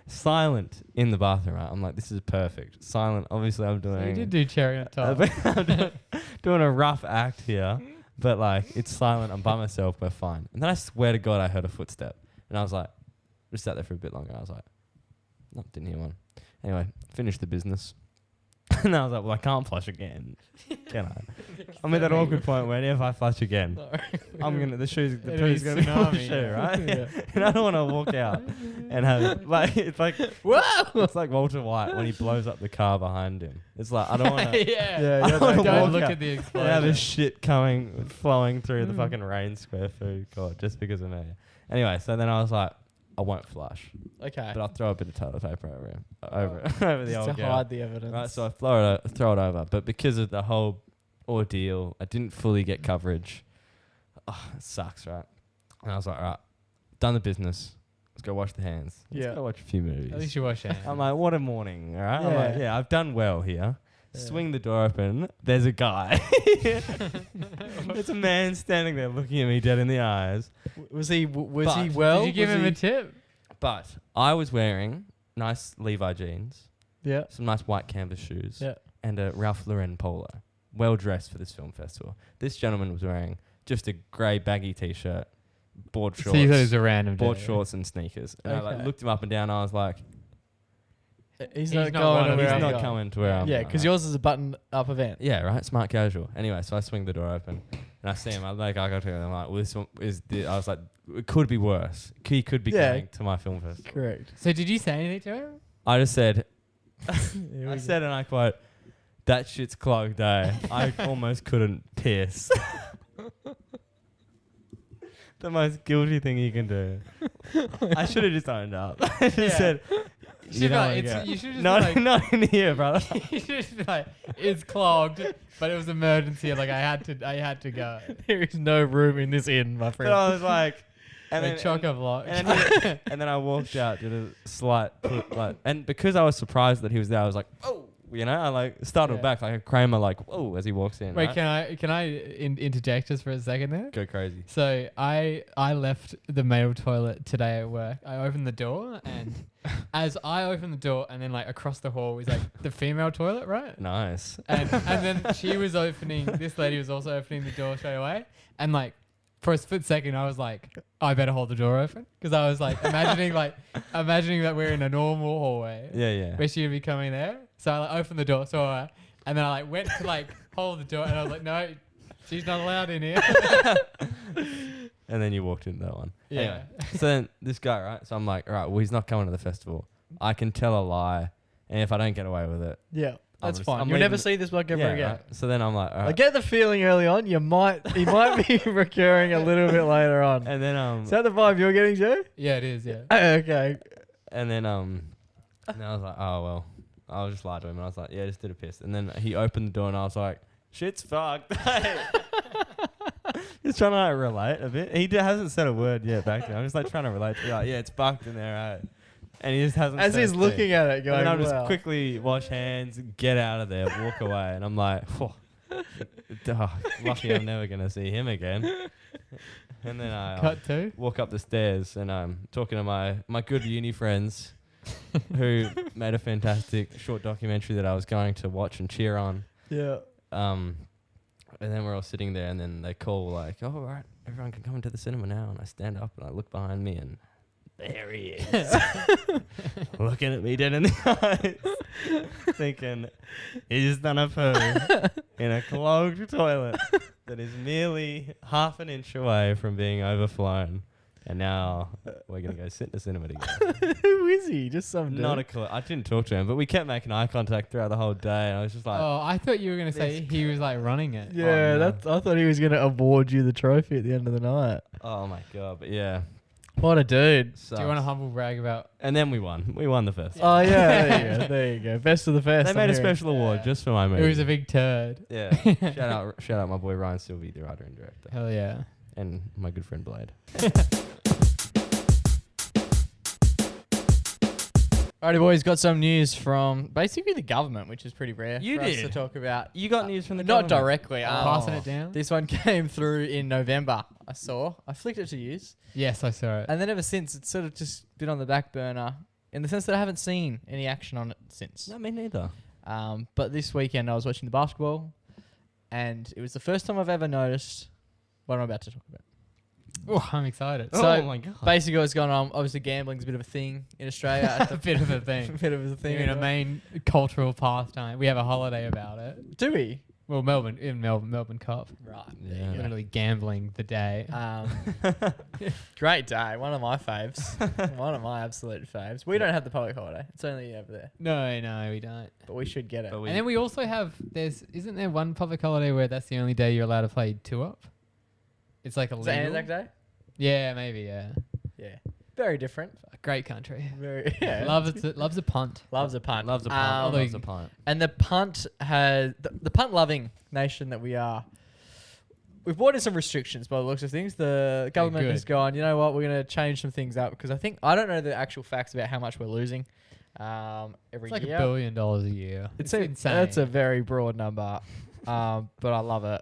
silent in the bathroom. Right? I'm like, this is perfect. Silent. Obviously, I'm doing.
So you did do cherry on top.
I'm doing a rough act here, but it's silent. I'm by myself. We're fine. And then I swear to God, I heard a footstep, and I was like, just sat there for a bit longer. I was like, no, didn't hear one. Anyway, finished the business. And I was like, well, I can't flush again, can I? I'm at that awkward point where if I flush again, I'm gonna the poo's gonna be on the shoe, right?
Yeah.
And I don't want to walk out and have like it's like
Whoa!
it's like Walter White when he blows up the car behind him. It's like I don't want to.
Yeah.
I don't wanna
Don't
walk
look
out
at the
and
explosion.
have this shit flowing through the fucking rain square food court just because of me. Anyway, so then I was like, I won't flush,
Okay.
but I'll throw a bit of toilet paper over the
Just
old
to
girl.
hide the evidence.
Right, so I throw it over, but because of the whole ordeal, I didn't fully get coverage. Oh, it sucks, right? And I was like, all right, done the business. Let's go wash the hands. Let's
Yeah.
go watch a few movies.
At least you wash your hands.
I'm like, what a morning, all right? I'm like,
Yeah.
yeah, I've done well here.
Yeah.
Swing the door open. There's a guy. There's a man standing there looking at me dead in the eyes.
Was he
Did
well?
you give
Was
him
he-
a tip?
But I was wearing nice Levi jeans,
Yeah.
some nice white canvas shoes,
Yeah.
and a Ralph Lauren polo. Well dressed for this film festival. This gentleman was wearing just a grey baggy t-shirt, board
So you thought it was
shorts,
a random
board
day.
shorts and sneakers. And I
Okay.
looked him up and down. And I was like,
He's
not
not
one
going
of
to
he's
where I'm
not
going.
coming to where I'm
Yeah,
going,
because
right?
yours is a button-up event.
Yeah, right. Smart casual. Anyway, so I swing the door open and I see him. I make eye contact with him. I'm like, well, this one is. I was like, it could be worse. He could be
Yeah.
coming to my film festival.
Correct.
So did you say anything to him?
I just said,
Here we
I
go.
said, and I quote, "That shit's clogged, eh? I almost couldn't piss." The most guilty thing you can do. I should have just owned up. I just
Yeah.
said,
You
you
should
know,
be like, you should just
not,
be like,
not in here, brother.
you should just be like, it's clogged, but it was emergency. Like I had to go.
There is no room in this inn, my
But
friend.
I was like, and then,
chock a block.
and then I walked out, did a slight and because I was surprised that he was there, I was like, oh, you know, I like startled
Yeah.
back like a Kramer, like, whoa, as he walks in.
Wait,
right?
can I interject just for a second there?
Go crazy.
So I left the male toilet today at work. I opened the door, and as I opened the door, and then like across the hall was like the female toilet, right?
Nice.
And then she was opening. This lady was also opening the door straight away, and like for a split second, I was like, I better hold the door open because I was like imagining that we're in a normal hallway
Yeah.
where she would be coming there. So I like opened the door, saw her, and then I like went to like hold the door, and I was like, no, she's not allowed in here.
And then you walked into that one.
Yeah.
Anyway, so then this guy, right? So I'm like, all right, well, he's not coming to the festival. I can tell a lie, and if I don't get away with it,
Yeah, that's
just-
fine.
I'm
You'll never
leaving-
see this bloke ever
yeah,
again.
right? So then I'm like, all
I
right.
get the feeling early on he might be recurring a little bit later on.
And then
Is that the vibe you're getting, Joe?
Yeah, it is. Yeah.
Okay.
And then I was like, oh well, I'll just lie to him. And I was like, yeah, just did a piss. And then he opened the door, and I was like, shit's fucked. Just trying to like relate a bit. He hasn't said a word yet back to me. I'm just like trying to relate to be like, yeah, it's fucked in there, right? And he just hasn't.
As
said
he's
a thing.
looking at it,
And
going,
then I'm just
wow.
quickly wash hands, get out of there, walk away, and I'm like, lucky I'm never gonna see him again. And then I
Cut to.
walk up the stairs, and I'm talking to my good uni friends, who made a fantastic short documentary that I was going to watch and cheer on.
Yeah.
And then we're all sitting there, and then they call like, "Oh, all right, everyone can come into the cinema now." And I stand up and I look behind me, and there he is, looking at me dead in the eyes, thinking he's done a poo in a clogged toilet that is merely half an inch away from being overflown. And now we're gonna go sit in the cinema together.
Who is he? Just some dude.
Not a clue. I didn't talk to him, but we kept making eye contact throughout the whole day. And I was just like,
Oh, I thought you were gonna say he was like running it.
Yeah,
no.
that's. I thought he was gonna award you the trophy at the end of the night.
oh my god. But yeah.
What a dude.
Do you want to humble brag about?
And then we won. We won the festival.
Oh yeah, there you go. There you go. Best of the fest.
They
I'm
made a
hearing.
special award just for my movie.
It was a big turd.
Yeah. shout out my boy Ryan Sylvie, the writer and director,
Hell yeah.
and my good friend Blade.
Alrighty, boys. Got some news from basically the government, which is pretty rare
You
for us
did?
to talk about.
You got news from the
Not
government?
directly.
Passing it down.
This one came through in November. I flicked it to use,
Yes, I saw it.
and then ever since it's sort of just been on the back burner in the sense that I haven't seen any action on it since.
No, me neither.
But this weekend I was watching the basketball, and it was the first time I've ever noticed what I'm about to talk about.
Oh, I'm excited.
So,
oh my god.
Basically, what's going on? Obviously, gambling's a bit of a thing in Australia.
A bit of a thing.
bit of a thing.
In a main cultural pastime. We have a holiday about it.
Do we?
Well, Melbourne Cup.
Right.
Yeah.
There you go.
Literally gambling the day.
Great day. One of my faves. One of my absolute faves. We don't have the public holiday. It's only over there.
No, we don't.
But we should get it.
But we-
And then we also have isn't there one public holiday where that's the only day you're allowed to play 2-up? It's like
Is that
illegal.
Anzac Day?
Yeah, maybe, yeah.
Yeah. Very different.
A great country.
Very yeah.
Loves a punt.
Loves a punt.
Loves a punt.
Um,
Loves a punt.
And the punt has the punt loving nation that we are. We've brought in some restrictions by the looks of things. The government
good.
has gone, you know what, we're going to change some things up because I don't know the actual facts about how much we're losing every
It's like
year.
$1 billion a year. It's insane.
That's a very broad number, but I love it.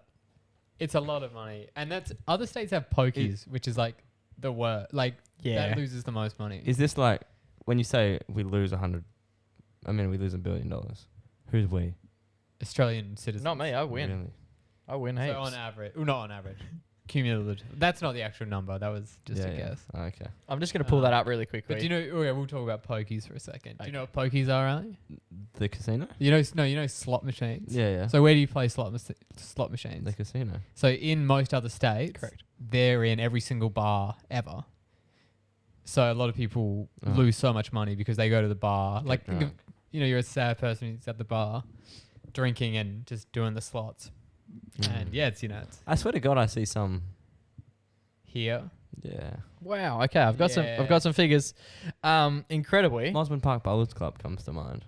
It's a lot of money. And that's other states have pokies, which is like the worst. Like that loses the most money.
Is this like when you say we lose we lose $1 billion? Who's we?
Australian citizens.
Not me. I win.
Really?
I win heaps.
So on average, well, not on average, cumulative. That's not the actual number. That was just a guess.
Oh, okay.
I'm just going to pull that up really quickly.
But do you know? Oh yeah, we'll talk about pokies for a second. Do you know what pokies are, Ali?
The casino?
You know slot machines.
Yeah.
So where do you play slot machines?
The casino.
So in most other states,
Correct.
they're in every single bar ever. So a lot of people
Oh.
lose so much money because they go to the bar. Like think of,
drunk.
you're a sad person who's at the bar, drinking and just doing the slots. And yeah, it's it's
I swear to God, I see some.
here.
Yeah.
Wow. Okay, I've got
Yeah.
some figures. Incredibly.
Mosman Park Bowlers Club comes to mind.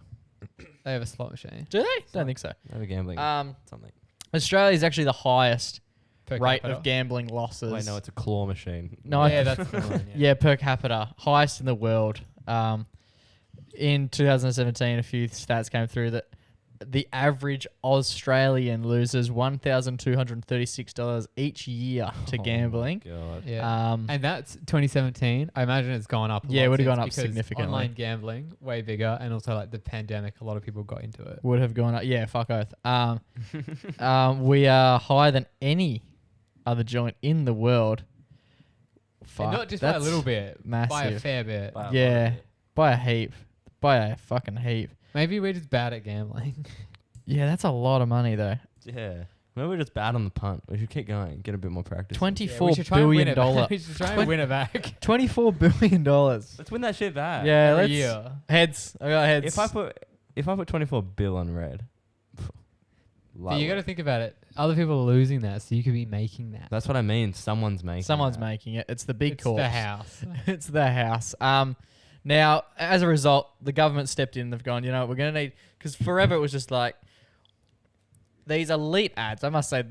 They have a slot machine
Do they? Don't think so.
They have a gambling something.
Australia is actually the highest
per
rate
capita.
of gambling losses.
Wait, no, it's a claw machine.
No,
Yeah, that's the one. Yeah.
Yeah, per capita, highest in the world. In 2017, a few stats came through that the average Australian loses $1,236 each year to gambling.
Oh my God.
Yeah. And that's 2017. I imagine it's gone up.
Yeah, it would've gone up
because
significantly.
Online gambling way bigger, and also like the pandemic, a lot of people got into it.
Would have gone up. Yeah, fuck oath. We are higher than any other joint in the world. Fuck,
And not just by a
that's
little bit, by a
massive.
fair bit.
By a lot
Yeah,
of it.
by a heap. By a fucking heap.
Maybe we're just bad at gambling.
Yeah, that's a lot of money though.
Yeah. Maybe we're just bad on the punt. We should keep going. Get a bit more practice.
$24 billion.
We should try and win it back.
$24 billion.
Let's win that shit back.
Yeah,
Every
let's
year.
heads. I got heads.
If I put 24 bill on red.
But you got to think about it. Other people are losing that, so you could be making that.
That's what I mean. Someone's making.
Someone's
that.
making it. It's the big
It's
corpse.
the house.
It's the house. Now, as a result, the government stepped in. They've gone, you know, we're going to need... Because forever it was just like... These elite ads, I must say,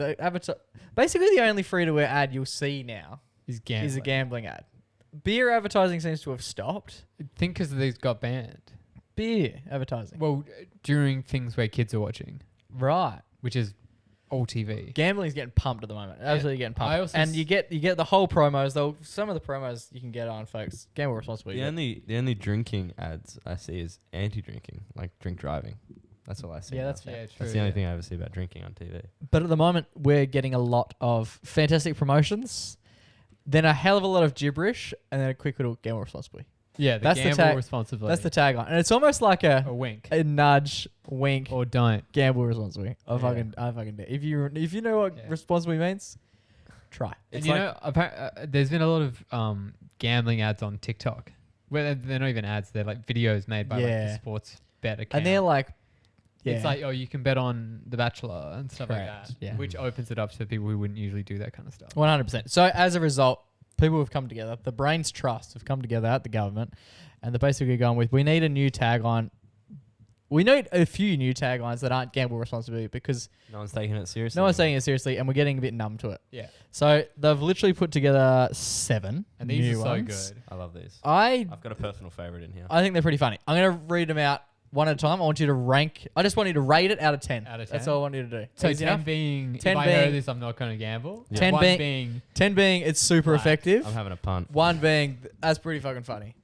basically the only free-to-air ad you'll see now
Is gambling.
is a gambling ad. Beer advertising seems to have stopped.
I think because these got banned.
Beer advertising.
Well, during things where kids are watching,
Right.
which is all TV.
Gambling's getting pumped at the moment. Absolutely getting pumped.
I also
And you get the whole promos, though. Some of the promos you can get on, folks. Gamble responsibly.
The only drinking ads I see is anti-drinking, like drink driving. That's all I see.
Yeah,
now.
that's fair.
Yeah, true.
That's the only thing I ever see about drinking on TV.
But at the moment, we're getting a lot of fantastic promotions, then a hell of a lot of gibberish, and then a quick little gamble responsibly.
Yeah,
That's the
gamble
tag-
responsibly.
That's the tagline. And it's almost like
a wink.
a nudge, wink,
Or don't.
gamble responsibly. I
Yeah.
fucking do. If you know what
Yeah.
responsibly means, try.
And you know, there's been a lot of gambling ads on TikTok. Where they're not even ads, they're like videos made by like
Yeah.
the sports bet account.
And they're like, yeah.
It's like, oh, you can bet on The Bachelor and stuff
Correct,
like that.
yeah.
Which opens it up to people who wouldn't usually do that kind of stuff.
100%. So as a result, people have come together. The Brains Trust have come together at the government, and they're basically going with, we need a new tagline. We need a few new taglines that aren't gamble responsibly because
No one's taking it seriously.
no one's taking it seriously, and we're getting a bit numb to it.
Yeah.
So they've literally put together 7
And these
new
are so
ones.
good.
I love these.
I've
got a personal favorite in here.
I think they're pretty funny. I'm going to read them out one at a time. I want you to rank. I just want you to rate it out of 10.
Out of
That's
10?
all I want you to do.
So
Easy
10
enough?
being,
10
if I
being-
know this, I'm not going to gamble.
Yeah.
10
1
being-
being
10 being it's super
Right.
effective.
I'm having a punt.
1 being that's pretty fucking funny.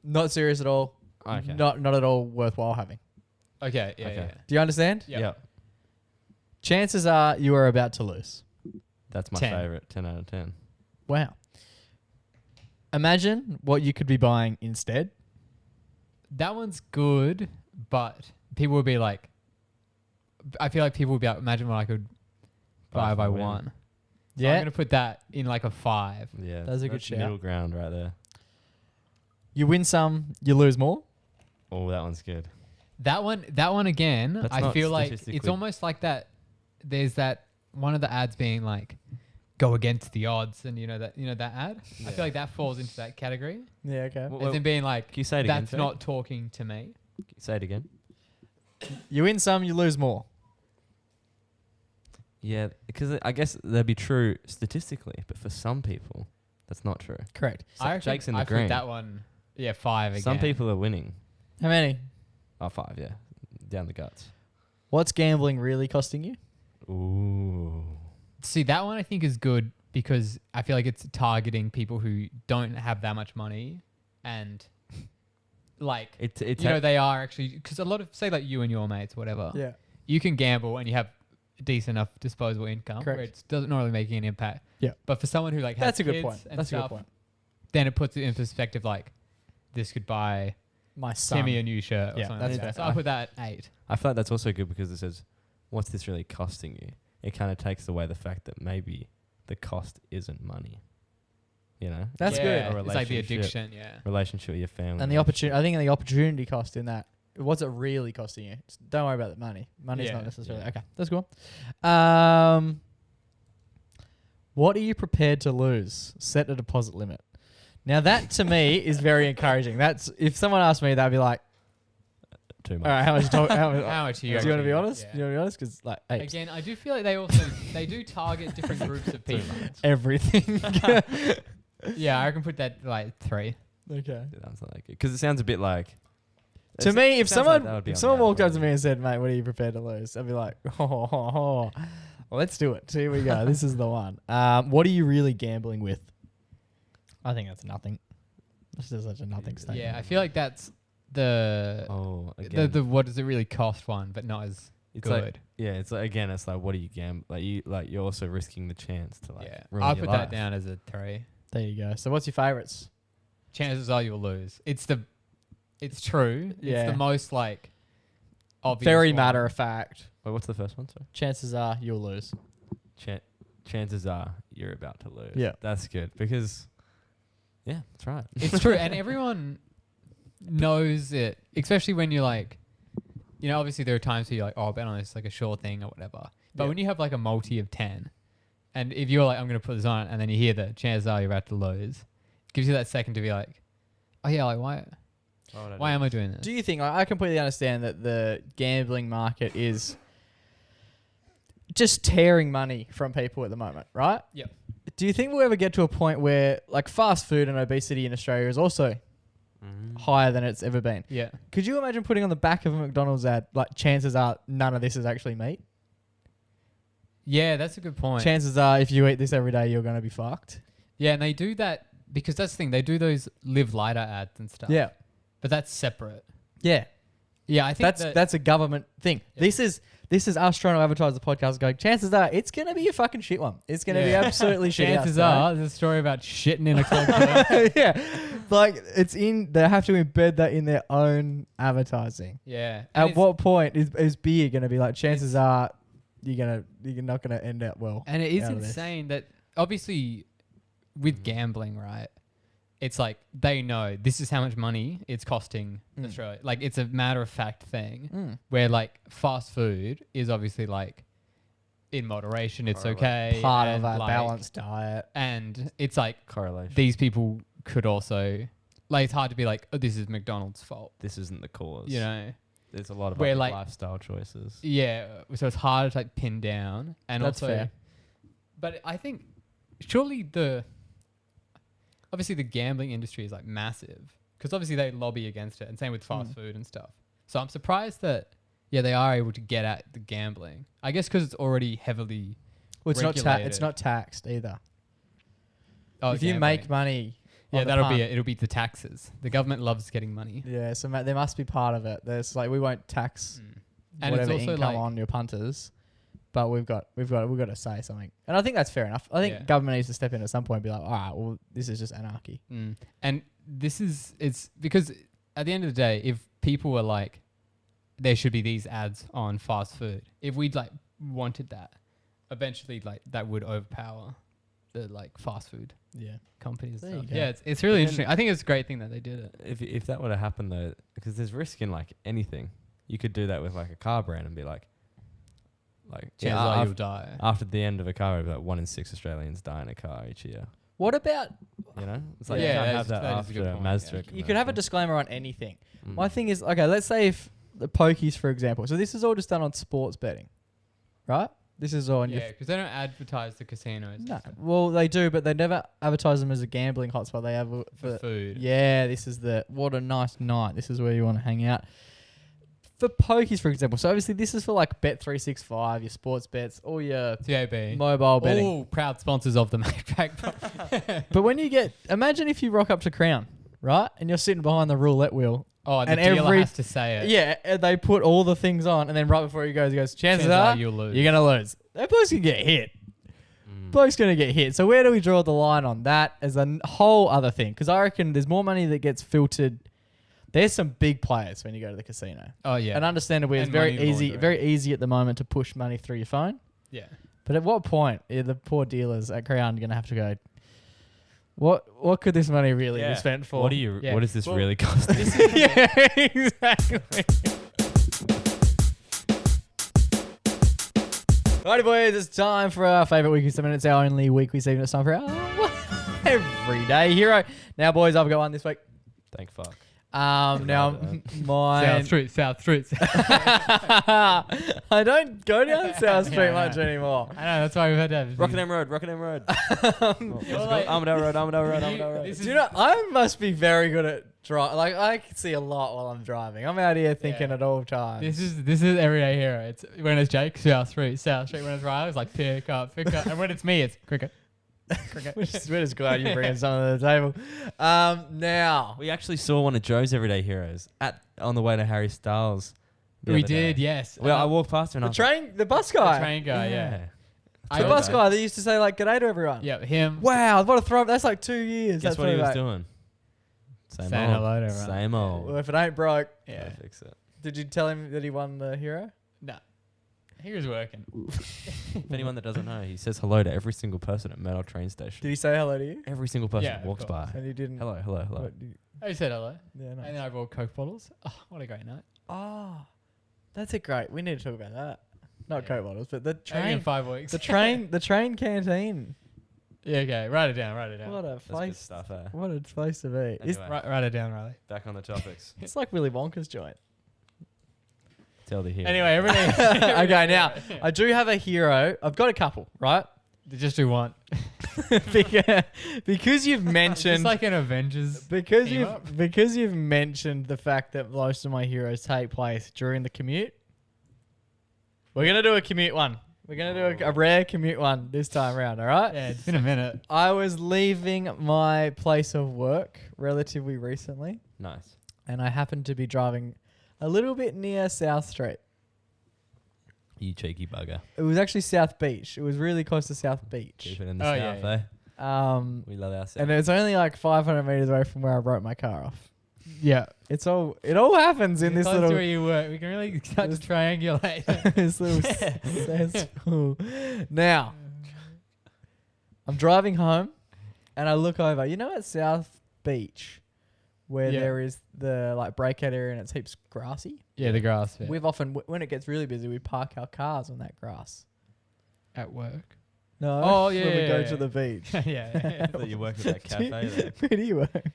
Not serious at all.
Okay.
Not at all worthwhile having.
okay. Yeah,
Okay.
yeah.
Do you understand?
Yeah.
Yep.
Chances are you are about to lose.
That's my
10.
favorite. 10 out of 10.
Wow. Imagine what you could be buying instead.
That one's good, but people would be like, I feel like people would be like, imagine what I could buy if I won. So I'm going to put that in like a 5.
Yeah.
That's a good shout.
Middle ground right there.
You win some, you lose more.
Oh, that one's good.
That one again,
That's
I
not
feel like it's
statistically-
almost like that. There's that one of the ads being like, go against the odds, and that ad. I feel like that falls into that category.
Yeah, okay.
Well,
As in being like,
can you say it again?
that's
Jake?
not talking to me.
Say it again.
You win some, you lose more.
Yeah, because I guess that'd be true statistically, but for some people, that's not true.
Correct.
So
I reckon
Jake's in the
I put
green.
that one. Yeah, 5 again.
Some people are winning.
How many?
Oh, 5, yeah. Down the guts.
What's gambling really costing you?
Ooh.
See, that one I think is good because I feel like it's targeting people who don't have that much money, and like they are actually, because a lot of, say like you and your mates, whatever.
Yeah.
You can gamble and you have decent enough disposable income
Correct.
where it doesn't really making an impact.
Yeah.
But for someone who like has
That's a good
kids
point.
and
That's a good
stuff,
point.
then it puts it in perspective. Like, this could buy
My son.
Timmy a new shirt or
Yeah,
something
that's
like
fair.
that. So I put that at 8.
I feel like that's also good because it says, what's this really costing you? It kind of takes away the fact that maybe the cost isn't money. You know?
That's
Yeah,
good.
It's like the
Relationship.
addiction, yeah.
Relationship with your family.
And the opportunity, I think the opportunity cost in that, what's it really costing you? Don't worry about the money. Money's
Yeah.
not necessarily.
Yeah.
Okay, that's cool. What are you prepared to lose? Set a deposit limit. Now that to me is very encouraging. That's, if someone asked me, they'd be like,
Too much.
all right, how much you talk? How much
How much are
do
you
you want to
actually-
be honest?
yeah.
Do you want to be honest? Because like apes.
Again, I do feel like they do target different groups of people.
Everything.
Yeah, I can put that like 3.
Okay.
It sounds like it. Because it sounds a bit like...
To me, if
sounds like that
someone
would be
if
on
someone
the
walked up to
outside.
me and said, "Mate, what are you prepared to lose?" I'd be like, "Oh, let's do it. Here we go. This is the one." What are you really gambling with? I think that's nothing. This is such a nothing statement.
Yeah, I feel like that's the
Oh, again.
the what does it really cost one, but not as
it's
good.
like, yeah, it's like, again, it's like, what do you gamble? Like you're also risking the chance to like
Yeah,
ruin
I'll
your
put that
life.
down as a 3.
There you go. So, what's your favorites?
Chances are you'll lose. It's true.
Yeah.
It's the most like obvious.
Very
one.
matter of fact.
Wait, what's the first one? Sorry.
Chances are you'll lose.
Chances are you're about to lose.
Yeah.
That's good because, yeah, that's right.
It's true, and everyone knows it, especially when you're like, obviously there are times where you're like, oh, I'll bet on this, like a sure thing or whatever. But
Yeah.
when you have like a multi of 10, and if you're like, I'm going to put this on, and then you hear the chances are you're about to lose, it gives you that second to be like, oh yeah, like why am I doing this?
Do you think I completely understand that the gambling market is just tearing money from people at the moment, right?
Yep.
Do you think we'll ever get to a point where like fast food and obesity in Australia is also higher than it's ever been?
Yeah.
Could you imagine putting on the back of a McDonald's ad, like, chances are none of this is actually meat?
Yeah, that's a good point.
Chances are if you eat this every day, you're going to be fucked.
Yeah, and they do that because that's the thing. They do those live lighter ads and stuff.
Yeah.
But that's separate.
Yeah.
Yeah, I think
That's a government thing.
Yeah.
This is us trying to advertise the podcast going, chances are it's going to be a fucking shit one. It's going to be
Yeah.
absolutely shit.
chances are there's a story about shitting in a club. toilet.
Yeah. Like, they have to embed that in their own advertising.
Yeah.
At what point is beer going to be like, chances are you're not going to end up well?
And it is
out of this.
insane that obviously with gambling, right? It's like they know this is how much money it's costing Australia. Like, it's a matter of fact thing where like fast food is obviously like in moderation. It's okay.
Part of
and,
a
like,
balanced diet.
And it's like
Correlation.
these people could also like, it's hard to be like, oh, this is McDonald's fault.
This isn't the cause.
There's
a lot of
where,
other
like,
lifestyle choices.
Yeah, so it's hard to like pin down, and
That's
also,
fair.
but I think surely obviously the gambling industry is like massive because obviously they lobby against it, and same with fast food and stuff. So I'm surprised that they are able to get at the gambling. I guess because it's already heavily.
Well, it's
regulated.
not taxed either.
Oh,
if you make money, on the pump,
it'll be the taxes. The government loves getting money.
Yeah, so there must be part of it. There's like, we won't tax
And it's
whatever
also
income
like
on your punters. but we've got to say something, and I think that's fair enough. I think government needs to step in at some point and be like, all right, well, this is just anarchy.
And it's because at the end of the day, if people were like, there should be these ads on fast food, if we'd like wanted that, eventually like that would overpower the like fast food companies and stuff. Yeah, it's really interesting. I think it's a great thing that they did it.
If that were to happen though, because there's risk in like anything, you could do that with like a car brand and be like
Chances are you'll die.
After the end of a car, like 1 in 6 Australians die in a car each year.
What about
it's like you can't have that after a Mazda.
You could have a disclaimer on anything. My thing is, okay, let's say if the pokies, for example. So this is all just done on sports betting, right? This is all on
because they don't advertise the casinos.
No, well they do, but they never advertise them as a gambling hotspot. They have
for food.
Yeah, this is what a nice night. This is where you want to hang out. For pokies, for example. So obviously this is for like Bet365, your sports bets, all your
TAB,
mobile betting.
All proud sponsors of the MacPack.
But when you imagine if you rock up to Crown, right, and you're sitting behind the roulette wheel.
Oh, and the dealer has to say it.
Yeah, and they put all the things on, and then right before he goes, chances are
you'll lose.
You're going to lose. That bloke's going to get hit. Bloke's going to get hit. So where do we draw the line on that as a whole other thing? Because I reckon there's more money that gets filtered. There's some big players when you go to the casino. Oh, yeah. And understandably, it's very easy at the moment to push money through your phone.
Yeah.
But at what point are the poor dealers at Crown going to have to go, what could this money really be spent for?
What is this really costing?
Yeah, exactly. Alrighty, boys, it's time for our favourite weekly segment. It's our only weekly segment. It's time for our everyday hero. Now, boys, I've got one this week.
Thank fuck.
Now mine.
South Street.
I don't go down South Street much anymore.
I know, that's why we've had to have
Rockingham Road. Armadale Road.
Do you know, I must be very good at driving. Like, I can see a lot while I'm driving. I'm out here thinking at all times.
This is everyday hero. It's when it's Jake, South Street. When it's Riley, it's like pick up. And when it's me, it's cricket.
We're just glad you're bringing something to the table. Now
we actually saw one of Joe's everyday heroes on the way to Harry Styles.
We did, yes.
Well, I walked past him.
The bus guy.
The train guy, yeah.
The bus guy that used to say like "G'day" to everyone.
Yeah, him.
Wow, what a throw! That's like 2 years.
Guess what he was doing?
Saying hello to everyone.
Same old.
Well, if it ain't broke,
fix it.
Did you tell him that he won the hero?
No. He was working.
If anyone that doesn't know, he says hello to every single person at Metal train station.
Did he say hello to you?
Every single person that walks by.
And he didn't.
Hello.
He said hello.
Yeah, nice.
And then I bought Coke bottles. Oh, what a great night.
Oh, that's great. We need to talk about that. Not Coke bottles, but the train.
In 5 weeks.
The train canteen.
Yeah, okay. Write it down.
What a place.
Stuff,
What a place to be.
Anyway,
write it down, Riley.
Back on the topics.
It's like Willy Wonka's joint.
Tell the hero.
Anyway, everything.
Okay, now I do have a hero. I've got a couple, right?
Just do one.
because you've mentioned
it's like an Avengers.
Because you've mentioned the fact that most of my heroes take place during the commute. We're gonna do a commute one. We're gonna do a rare commute one this time around. All right?
Yeah, it's been a minute.
I was leaving my place of work relatively recently.
Nice.
And I happened to be driving a little bit near South Street.
You cheeky bugger.
It was actually South Beach. It was really close to South Beach.
Keep it in the south, eh? We love our south.
And it's only like 500 meters away from where I broke my car off.
Yeah.
It all happens in this little...
where you work. We can really start to triangulate.
This little cesspool. Now, I'm driving home and I look over. You know at South Beach where there is the like breakout area and it's heaps grassy?
Yeah, the grass. Yeah.
We've often, when it gets really busy, we park our cars on that grass.
At work?
No.
Oh, yeah.
When we go to the beach.
Yeah.
I thought you work at that cafe there.
Where do you work?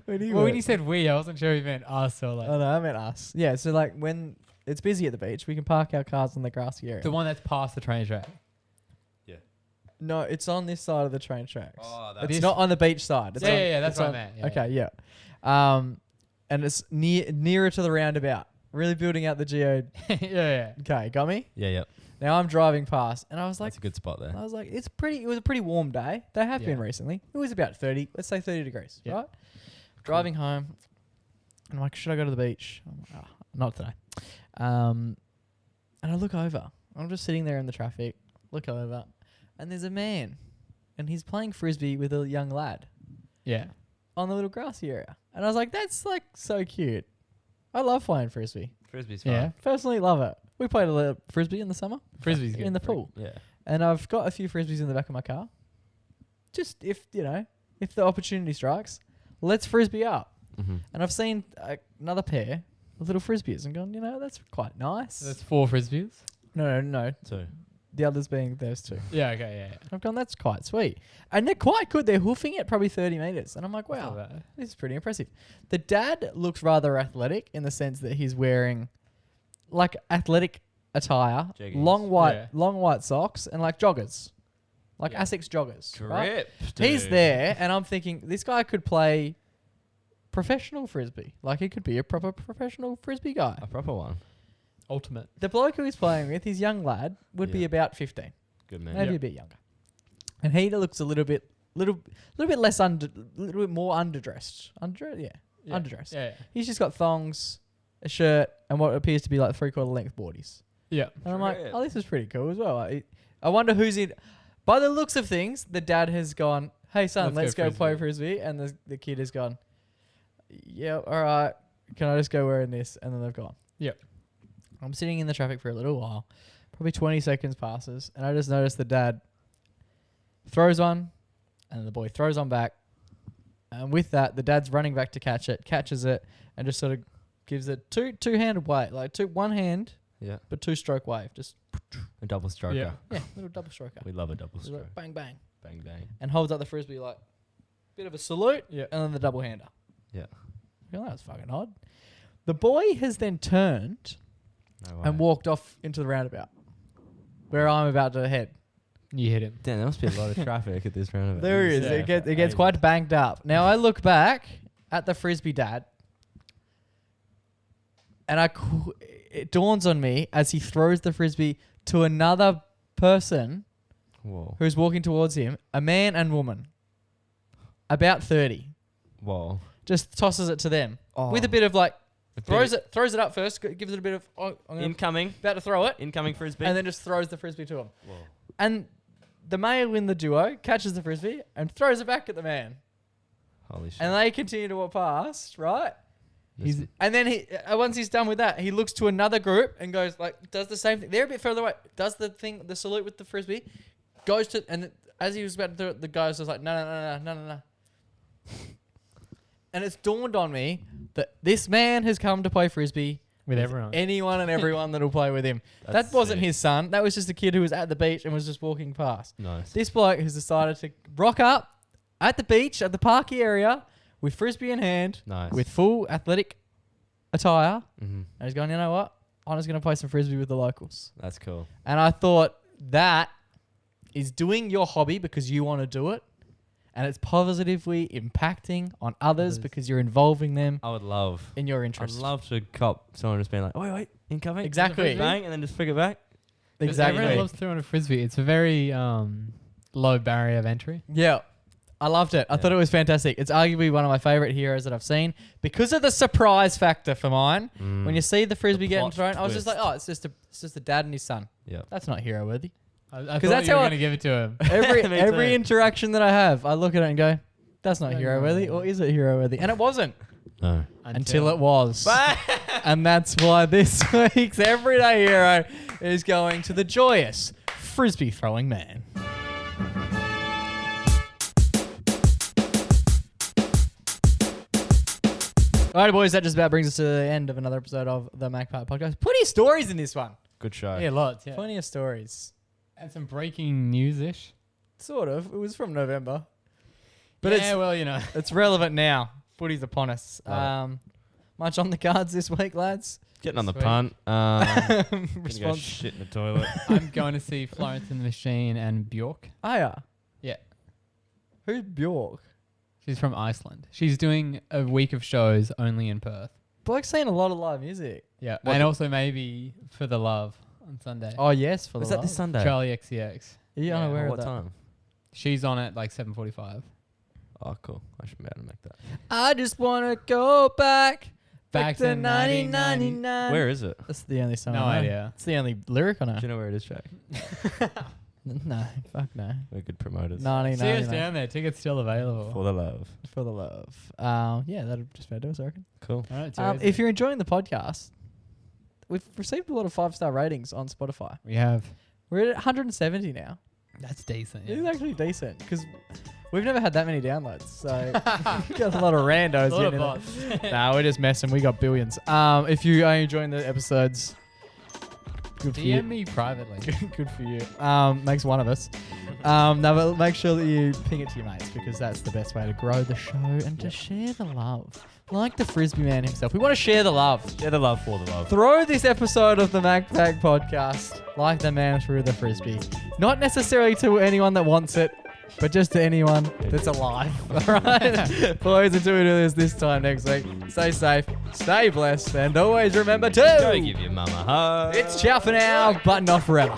Where do you work?
When you said we, I wasn't sure if you meant us or like...
Oh, no, I meant us. Yeah, so like when it's busy at the beach, we can park our cars on the grassy area.
The one that's past the train track.
Yeah.
No, it's on this side of the train tracks.
Oh,
it's not on the beach side. It's
that's what I meant. Yeah,
okay, yeah. And it's nearer to the roundabout. Really building out the geo.
Yeah.
Okay, got me?
Yeah.
Now I'm driving past and I was like...
That's a good spot there.
I was like, it was a pretty warm day. They have been recently. It was about 30, let's say 30 degrees, right? Driving home. And I'm like, should I go to the beach? I'm like, not today. And I look over. I'm just sitting there in the traffic, look over, and there's a man, and he's playing frisbee with a young lad
Yeah.
on the little grassy area. And I was like, that's like so cute. I love playing frisbee.
Frisbee's fun.
Yeah.
Personally, love it. We played a little frisbee in the summer
Frisbee's good.
in the pool.
Yeah.
And I've got a few frisbees in the back of my car. Just if the opportunity strikes, let's frisbee up.
Mm-hmm.
And I've seen another pair of little frisbees and gone, that's quite nice.
That's 4 Frisbees?
No.
So
The others being those two.
Yeah, okay, yeah.
I've gone, that's quite sweet. And they're quite good. They're hoofing it probably 30 meters. And I'm like,
That's not
wow,
bad.
this is pretty impressive. The dad looks rather athletic in the sense that he's wearing like athletic attire,
Jeggings.
long white socks, and like joggers, like
Yeah.
Asics joggers. Right?
Grip,
He's
dude.
there, and I'm thinking this guy could play professional frisbee. Like he could be a proper professional frisbee guy.
A proper one.
Ultimate.
The bloke who he's playing with, his young lad, would be
Yeah.
about 15,
Good man.
maybe
Yeah.
a bit younger, and he looks a little bit less little bit more underdressed. Underdressed.
Yeah.
He's just got thongs, a shirt, and what appears to be like 3/4 length boardies.
Yeah.
And I'm like,
Trip.
oh, this is pretty cool as well. I wonder who's in. By the looks of things, the dad has gone, hey, son, let's go play frisbee. And the kid has gone, yeah, all right. Can I just go wearing this? And then they've gone.
Yep.
I'm sitting in the traffic for a little while. Probably 20 seconds passes. And I just noticed the dad throws one. And the boy throws on back. And with that, the dad's running back to catch it, catches it, and just sort of gives it two-handed wave. Like one hand,
Yeah.
but 2-stroke wave. Just,
A double stroker.
Yeah.
little double stroker.
We love a double
Just like
stroke.
bang, bang.
Bang bang.
And holds up the frisbee like bit of a salute.
Yeah.
And then the double hander.
Yeah.
That was fucking odd. The boy has then turned
No way.
and walked off into the roundabout where I'm about to head.
You hit him.
Damn, there must be a lot of traffic at this roundabout.
There is.
Yeah.
It gets quite banged up. Now I look back at the frisbee dad, and it dawns on me as he throws the frisbee to another person
Whoa.
who's walking towards him, a man and woman, about 30.
Whoa.
Just tosses it to them with a bit of like throws it up first, gives it a bit of I'm
Incoming.
about to throw it,
Incoming frisbee.
and then just throws the frisbee to him.
Whoa.
And the male in the duo catches the frisbee and throws it back at the man,
Holy shit.
and they continue to walk past, right?
This-
And then once he's done with that, he looks to another group and goes like, does the same thing. They're a bit further away. Does the salute with the frisbee, goes to, and as he was about to do it, the guy was just like, no. And it's dawned on me that this man has come to play frisbee
With everyone.
anyone and everyone that'll play with him.
That's
That wasn't
sick.
his son. That was just a kid who was at the beach and was just walking past.
Nice.
This bloke has decided to rock up at the beach, at the parky area, with frisbee in hand,
Nice.
with full athletic attire.
Mm-hmm.
And he's going, you know what? I'm just going to play some frisbee with the locals.
That's cool.
And I thought that is doing your hobby because you want to do it. And it's positively impacting on others because you're involving them
I would love.
in your
I'd
interest.
love to cop someone just being like, oh, wait, incoming.
Exactly.
Bang, and then just flick it back.
Exactly.
Everyone loves throwing a frisbee. It's a very low barrier of entry.
Yeah. I loved it. I thought it was fantastic. It's arguably one of my favorite heroes that I've seen because of the surprise factor for mine. When you see the frisbee
The
getting
plot
thrown, I was just like,
twist.
oh, it's just a dad and his son.
Yeah.
That's not hero worthy.
I
'Cause
thought
that's
you were
how I-
going to give it to him.
Every
Me
every
too.
interaction that I have, I look at it and go, that's not
No,
hero
no,
worthy,
no.
or is it hero worthy? And it wasn't
No.
until it was. And that's why this week's Everyday Hero is going to the joyous frisbee throwing man. All right, boys, that just about brings us to the end of another episode of the MacPack podcast. Plenty of stories in this one.
Good show.
Yeah, lots. Yeah.
Plenty of stories.
And some breaking news-ish.
Sort of. It was from November. But
Yeah, well, you know.
it's relevant now. Footy's upon us.
Right.
Much on the cards this week, lads?
Getting on the
Sweet.
punt. Gonna go
Response.
shit in the toilet.
I'm going to see Florence and the Machine and Bjork.
Oh, yeah.
Yeah.
Who's Bjork?
She's from Iceland. She's doing a week of shows only in Perth.
Bloke's saying a lot of live music.
Yeah.
What
and
the-
also maybe For the Love on Sunday.
Oh, yes, for
Was
the
that this
love.
Sunday?
Charlie XCX.
Are you
Yeah.
unaware of
What
that?
time?
She's on at like 7:45.
Oh, cool. I should be able to make that.
I just want to go back
Back to 1999.
Where is it?
That's the only song.
No
I know.
idea.
It's the only lyric I know.
Do you know where it is, Jack?
No, fuck no.
We're good promoters.
1999
See us down there. Tickets still available.
For the love.
for the love. Yeah, that'll just about do us, I reckon.
Cool.
All right,
If you're enjoying the podcast, we've received a lot of 5-star ratings on Spotify.
we have.
We're at 170 now.
That's decent.
It's
Yeah.
actually decent because we've never had that many downloads. So got a lot of randos.
A lot of
getting
bots.
it. Nah, we're just messing. We got billions. If you are enjoying the episodes, good for you.
DM me privately.
Good for you. Makes one of us. No, but make sure that you ping it to your mates because that's the best way to grow the show and to share the love. Like the Frisbee man himself. We want to share the love.
Share the love for the love.
Throw this episode of the MacPack podcast like the man threw the Frisbee. Not necessarily to anyone that wants it, but just to anyone that's alive. All right? Boys, until we do this time next week, stay safe, stay blessed, and always remember to...
Go give your mama a hug.
It's ciao for now, button off forever.